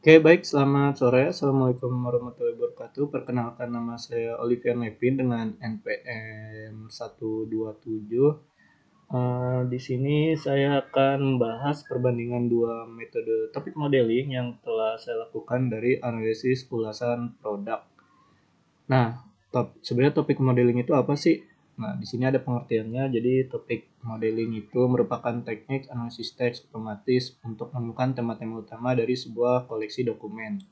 Oke, baik. Selamat sore. Assalamualaikum warahmatullahi wabarakatuh. Perkenalkan, nama saya Olivier Nevin dengan NPM 127. Di sini saya akan membahas perbandingan dua metode topik modeling yang telah saya lakukan dari analisis ulasan produk. Nah, sebenarnya topik modeling itu apa sih? Nah, di sini ada pengertiannya. Jadi, topik modeling itu merupakan teknik analisis teks otomatis untuk menemukan tema-tema utama dari sebuah koleksi dokumen.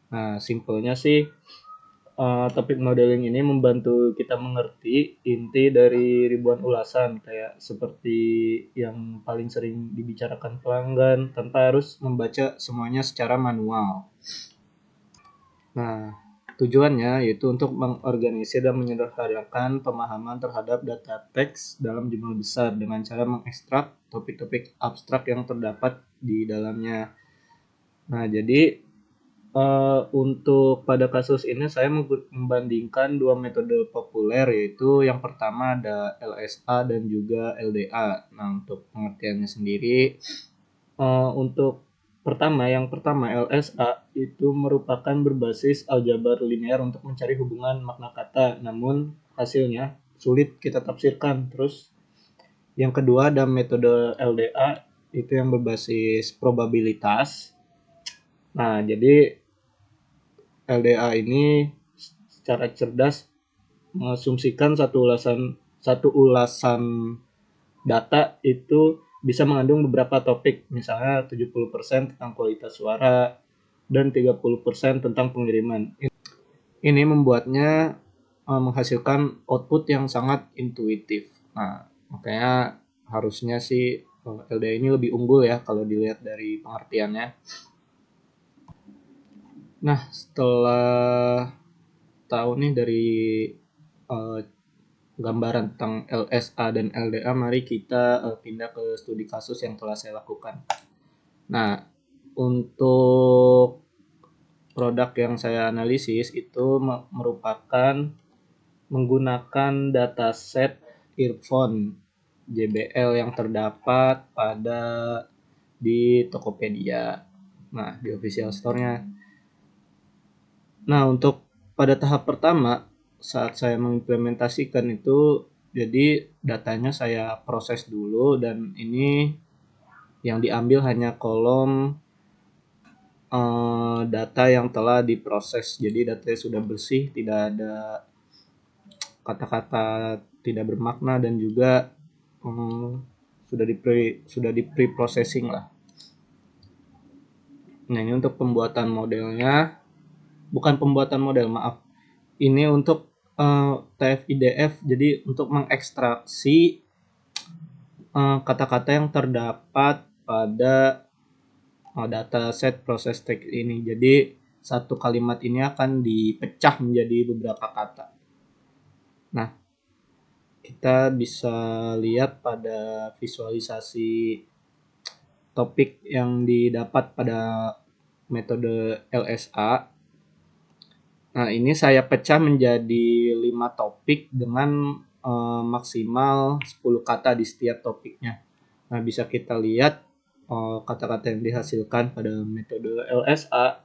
Nah, simpelnya sih, topik modeling ini membantu kita mengerti inti dari ribuan ulasan, kayak seperti yang paling sering dibicarakan pelanggan, tanpa harus membaca semuanya secara manual. Nah, tujuannya yaitu untuk mengorganisir dan menyederhanakan pemahaman terhadap data teks dalam jumlah besar dengan cara mengekstrak topik-topik abstrak yang terdapat di dalamnya. Nah, jadi untuk pada kasus ini saya membandingkan dua metode populer, yaitu yang pertama ada LSA dan juga LDA. Nah, untuk pengertiannya sendiri, untuk yang pertama LSA itu merupakan berbasis aljabar linear untuk mencari hubungan makna kata, namun hasilnya sulit kita tafsirkan. Terus yang kedua ada metode LDA, itu yang berbasis probabilitas. Nah, jadi LDA ini secara cerdas mengasumsikan satu ulasan data itu bisa mengandung beberapa topik, misalnya 70% tentang kualitas suara dan 30% tentang pengiriman. Ini membuatnya menghasilkan output yang sangat intuitif. Nah, makanya harusnya sih LDA ini lebih unggul ya kalau dilihat dari pengertiannya. Nah, setelah tahu nih dari uh, gambaran tentang LSA dan LDA, mari kita pindah ke studi kasus yang telah saya lakukan. Nah, untuk produk yang saya analisis itu merupakan menggunakan dataset earphone JBL yang terdapat di Tokopedia. Nah, di official store-nya. Nah, untuk pada tahap pertama saat saya mengimplementasikan itu, jadi datanya saya proses dulu, dan ini yang diambil hanya kolom data yang telah diproses. Jadi datanya sudah bersih, tidak ada kata-kata tidak bermakna, dan juga sudah di pre-processing lah. Nah, ini untuk pembuatan modelnya, bukan pembuatan model, maaf. Ini untuk TF-IDF, jadi untuk mengekstraksi kata-kata yang terdapat pada dataset proses teks ini. Jadi satu kalimat ini akan dipecah menjadi beberapa kata. Nah, kita bisa lihat pada visualisasi topik yang didapat pada metode LSA. Nah, ini saya pecah menjadi 5 topik dengan maksimal 10 kata di setiap topiknya. Nah, bisa kita lihat kata-kata yang dihasilkan pada metode LSA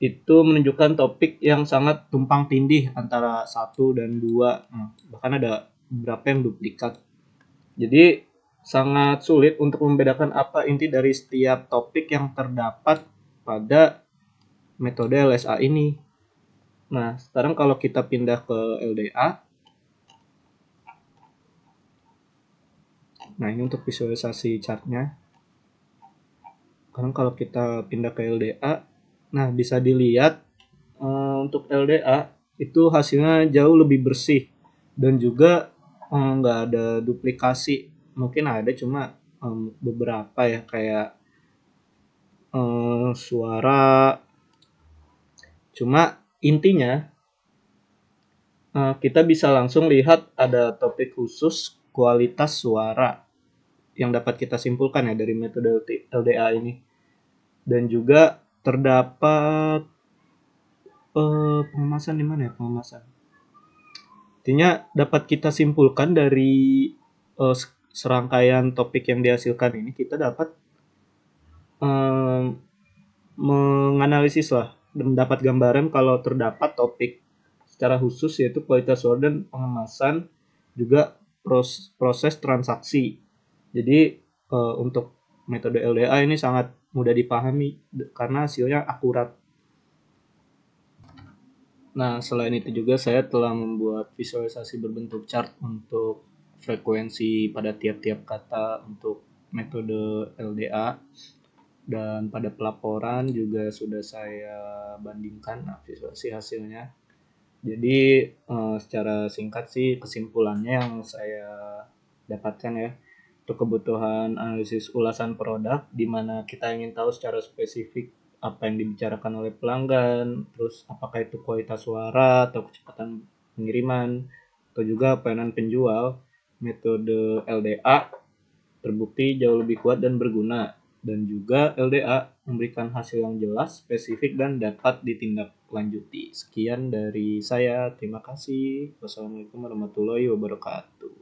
itu menunjukkan topik yang sangat tumpang tindih antara 1 dan 2. Bahkan ada beberapa yang duplikat. Jadi sangat sulit untuk membedakan apa inti dari setiap topik yang terdapat pada metode LSA ini. Nah, sekarang kalau kita pindah ke LDA. Nah, ini untuk visualisasi chartnya. Sekarang kalau kita pindah ke LDA, nah bisa dilihat untuk LDA itu hasilnya jauh lebih bersih, dan juga nggak ada duplikasi. Mungkin ada, cuma beberapa ya, kayak suara. Cuma intinya kita bisa langsung lihat ada topik khusus kualitas suara yang dapat kita simpulkan ya dari metode LDA ini. Dan juga terdapat pengemasan di mana ya, pengemasan. Intinya dapat kita simpulkan dari serangkaian topik yang dihasilkan ini, kita dapat menganalisis lah dan mendapat gambaran kalau terdapat topik secara khusus yaitu kualitas suara dan pengemasan, juga proses transaksi. Jadi untuk metode LDA ini sangat mudah dipahami karena hasilnya akurat. Nah, selain itu juga saya telah membuat visualisasi berbentuk chart untuk frekuensi pada tiap-tiap kata untuk metode LDA, dan pada pelaporan juga sudah saya bandingkan visualisasi hasilnya. Jadi secara singkat sih kesimpulannya yang saya dapatkan ya, untuk kebutuhan analisis ulasan produk di mana kita ingin tahu secara spesifik apa yang dibicarakan oleh pelanggan, terus apakah itu kualitas suara atau kecepatan pengiriman atau juga pelayanan penjual, metode LDA terbukti jauh lebih kuat dan berguna, dan juga LDA memberikan hasil yang jelas, spesifik, dan dapat ditindaklanjuti. Sekian dari saya, terima kasih. Wassalamualaikum warahmatullahi wabarakatuh.